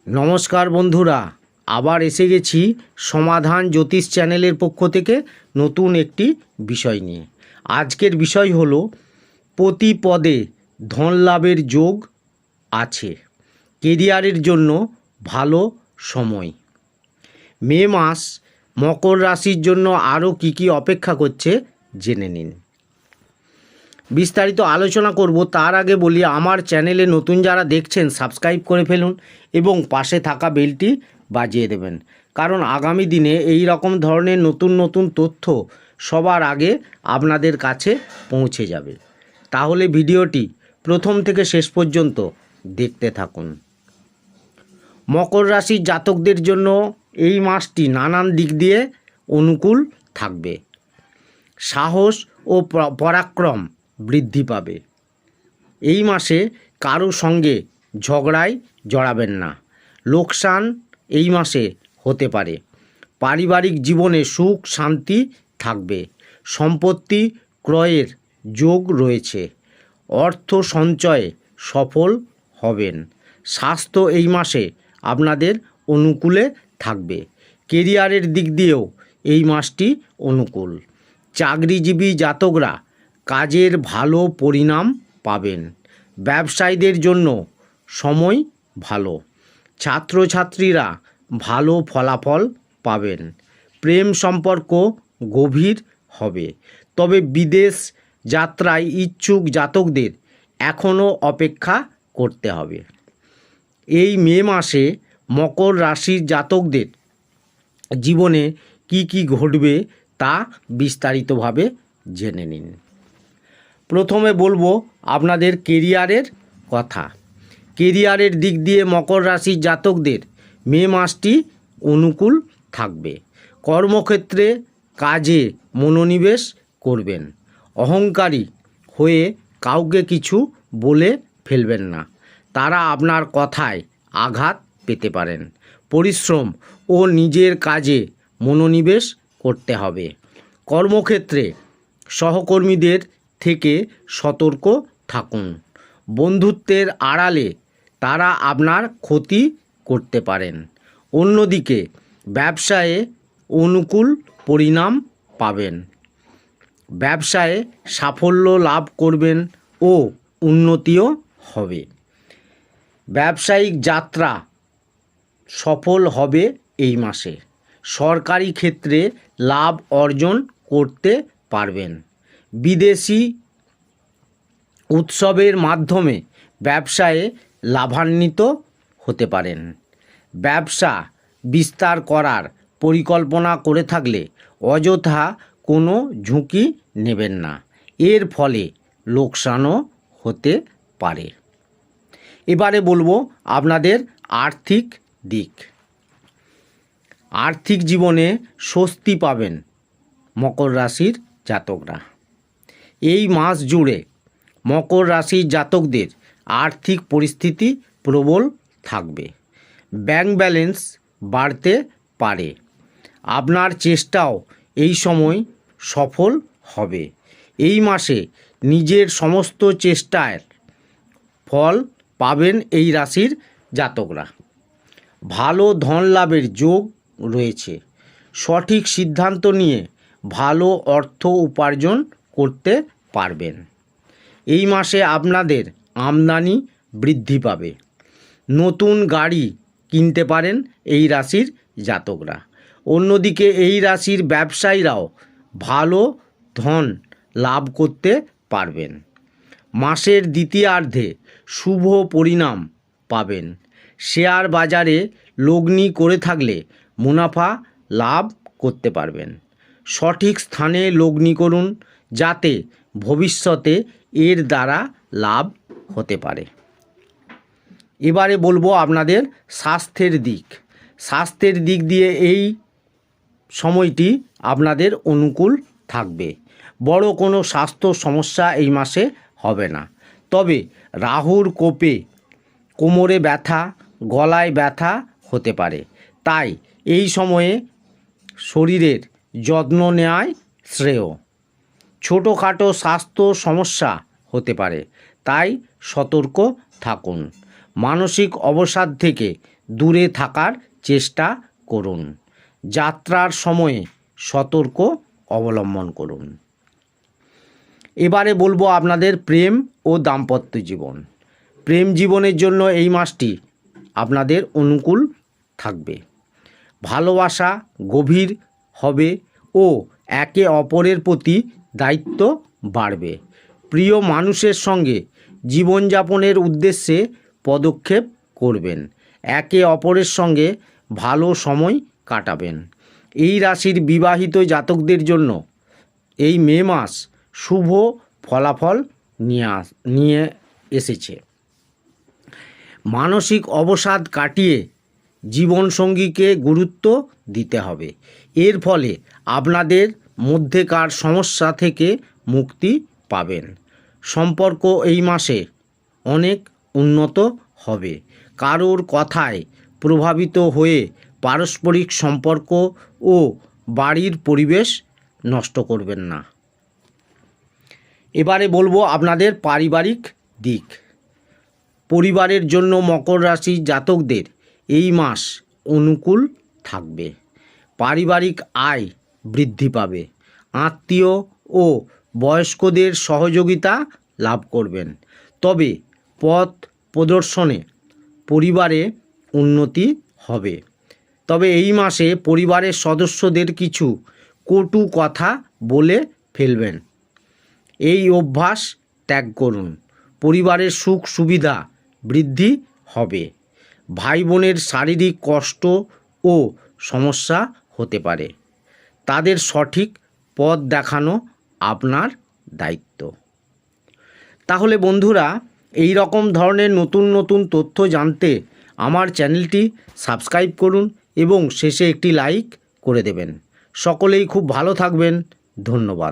নমস্কার বন্ধুরা, আবার এসে গেছি সমাধান জ্যোতিষ চ্যানেলের পক্ষ থেকে নতুন একটি বিষয় নিয়ে। আজকের বিষয় হলো প্রতি পদে ধন লাভের যোগ আছে, কেরিয়ারের জন্য ভালো সময়। মে মাস মকর রাশির জন্য আরও কী অপেক্ষা করছে জেনে নিন। বিস্তারিত আলোচনা করব তার আগে বলি, আমার চ্যানেলে নতুন যারা দেখছেন সাবস্ক্রাইব করে ফেলুন এবং পাশে থাকা বেলটি বাজিয়ে দেবেন, কারণ আগামী দিনে এই রকম ধরনের নতুন নতুন তথ্য সবার আগে আপনাদের কাছে পৌঁছে যাবে। তাহলে ভিডিওটি প্রথম থেকে শেষ পর্যন্ত দেখতে থাকুন। মকর রাশির জাতকদের জন্য এই মাসটি নানান দিক দিয়ে অনুকূল থাকবে। সাহস ও পরাক্রম বৃদ্ধি পাবে। এই মাসে কারো সঙ্গে ঝগড়ায় জড়াবেন না, লোকসান এই মাসে হতে পারে। পারিবারিক জীবনে সুখ শান্তি থাকবে। সম্পত্তি ক্রয়ের যোগ রয়েছে। অর্থ সঞ্চয়ে সফল হবেন। স্বাস্থ্য এই মাসে আপনাদের অনুকূলে থাকবে। কেরিয়ারের দিক দিয়েও এই মাসটি অনুকূল। চাকরিজীবী জাতকরা কাজের ভালো পরিণাম পাবেন। ব্যবসায়ীদের জন্য সময় ভালো। ছাত্রছাত্রীরা ভালো ফলাফল পাবেন। প্রেম সম্পর্ক গভীর হবে। তবে বিদেশ যাত্রায় ইচ্ছুক জাতকদের এখনও অপেক্ষা করতে হবে। এই মে মাসে মকর রাশির জাতকদের জীবনে কি ঘটবে তা বিস্তারিতভাবে জেনে নিন। প্রথমে বলবো আপনাদের কেরিয়ারের কথা। কেরিয়ারের দিক দিয়ে মকর রাশির জাতকদের মে মাসটি অনুকূল থাকবে। কর্মক্ষেত্রে কাজে মনোনিবেশ করবেন। অহংকারী হয়ে কাউকে কিছু বলে ফেলবেন না, তারা আপনার কথায় আঘাত পেতে পারেন। পরিশ্রম ও নিজের কাজে মনোনিবেশ করতে হবে। কর্মক্ষেত্রে সহকর্মীদের থেকে সতর্ক থাকুন। বন্ধুত্বের আড়ালে তারা আপনার ক্ষতি করতে পারেন। অন্যদিকে ব্যবসায়ে অনুকূল পরিণাম পাবেন। ব্যবসায়ে সাফল্য লাভ করবেন ও উন্নতিও হবে। ব্যবসায়িক যাত্রা সফল হবে এই মাসে। সরকারি ক্ষেত্রে লাভ অর্জন করতে পারবেন। বিদেশি উৎসবের মাধ্যমে ব্যবসায়ে লাভান্বিত হতে পারেন। ব্যবসা বিস্তার করার পরিকল্পনা করে থাকলে অযথা কোনো ঝুঁকি নেবেন না, এর ফলে লোকসানও হতে পারে। এবারে বলবো আপনাদের আর্থিক দিক। আর্থিক জীবনে স্বস্তি পাবেন মকর রাশির জাতকরা। এই মাস জুড়ে মকর রাশির জাতকদের আর্থিক পরিস্থিতি প্রবল থাকবে। ব্যাংক ব্যালেন্স বাড়তে পারে। আপনার চেষ্টাও এই সময় সফল হবে। এই মাসে নিজের সমস্ত চেষ্টার ফল পাবেন এই রাশির জাতকরা। ভালো ধন লাভের যোগ রয়েছে। সঠিক সিদ্ধান্ত নিয়ে ভালো অর্থ উপার্জন করতে পারবেন। এই মাসে আপনাদের আমদানি বৃদ্ধি পাবে। নতুন গাড়ি কিনতে পারেন এই রাশির জাতকরা। অন্যদিকে এই রাশির ব্যবসায়ীরাও ভালো ধন লাভ করতে পারবেন। মাসের দ্বিতীয়ার্ধে শুভ পরিণাম পাবেন। শেয়ার বাজারে লগ্নি করে থাকলে মুনাফা লাভ করতে পারবেন। সঠিক স্থানে লগ্নি করুন, যাতে ভবিষ্যতে এর দ্বারা লাভ হতে পারে। এবারে বলবো আপনাদের স্বাস্থ্যের দিক। স্বাস্থ্যের দিক দিয়ে এই সময়টি আপনাদের অনুকূল থাকবে। বড় কোনো স্বাস্থ্য সমস্যা এই মাসে হবে না। তবে রাহুর কোপে কোমরে ব্যথা, গলায় ব্যথা হতে পারে। তাই এই সময়ে শরীরের যত্ন নেওয়াই শ্রেয়। ছোটোখাটো স্বাস্থ্য সমস্যা হতে পারে, তাই সতর্ক থাকুন। মানসিক অবসাদ থেকে দূরে থাকার চেষ্টা করুন। যাত্রার সময়ে সতর্ক অবলম্বন করুন। এবারে বলবো আপনাদের প্রেম ও দাম্পত্য জীবন। প্রেম জীবনের জন্য এই মাসটি আপনাদের অনুকূল থাকবে। ভালোবাসা গভীর হবে ও একে অপরের প্রতি দায়িত্ব বাড়বে। প্রিয় মানুষের সঙ্গে জীবনযাপনের উদ্দেশ্যে পদক্ষেপ করবেন। একে অপরের সঙ্গে ভালো সময় কাটাবেন। এই রাশির বিবাহিত জাতকদের জন্য এই মে মাস শুভ ফলাফল নিয়ে এসেছে। মানসিক অবসাদ কাটিয়ে জীবনসঙ্গীকে গুরুত্ব দিতে হবে। এর ফলে আপনাদের মধ্যেকার সমস্যা থেকে মুক্তি পাবেন। সম্পর্ক এই মাসে অনেক উন্নত হবে। কারোর কথায় প্রভাবিত হয়ে পারস্পরিক সম্পর্ক ও বাড়ির পরিবেশ নষ্ট করবেন না। এবারে বলবো আপনাদের পারিবারিক দিক। পরিবারের জন্য মকর রাশি জাতকদের এই মাস অনুকূল থাকবে। পারিবারিক আয় বৃদ্ধি পাবে। আত্মীয় ও বয়স্কদের সহযোগিতা লাভ করবেন। তবে পথ প্রদর্শনে পরিবারে উন্নতি হবে। তবে এই মাসে পরিবারের সদস্যদের কিছু কটু কথা বলে ফেলবেন। এই অভ্যাস ত্যাগ করুন। পরিবারের সুখ সুবিধা বৃদ্ধি হবে। ভাই বোনের শারীরিক কষ্ট ও সমস্যা হতে পারে। তাদের সঠিক পথ দেখানো আপনার দায়িত্ব। তাহলে বন্ধুরা, এই রকম ধরনের নতুন নতুন তথ্য জানতে আমার চ্যানেলটি সাবস্ক্রাইব করুন এবং শেষে একটি লাইক করে দেবেন। সকলেই খুব ভালো থাকবেন। ধন্যবাদ।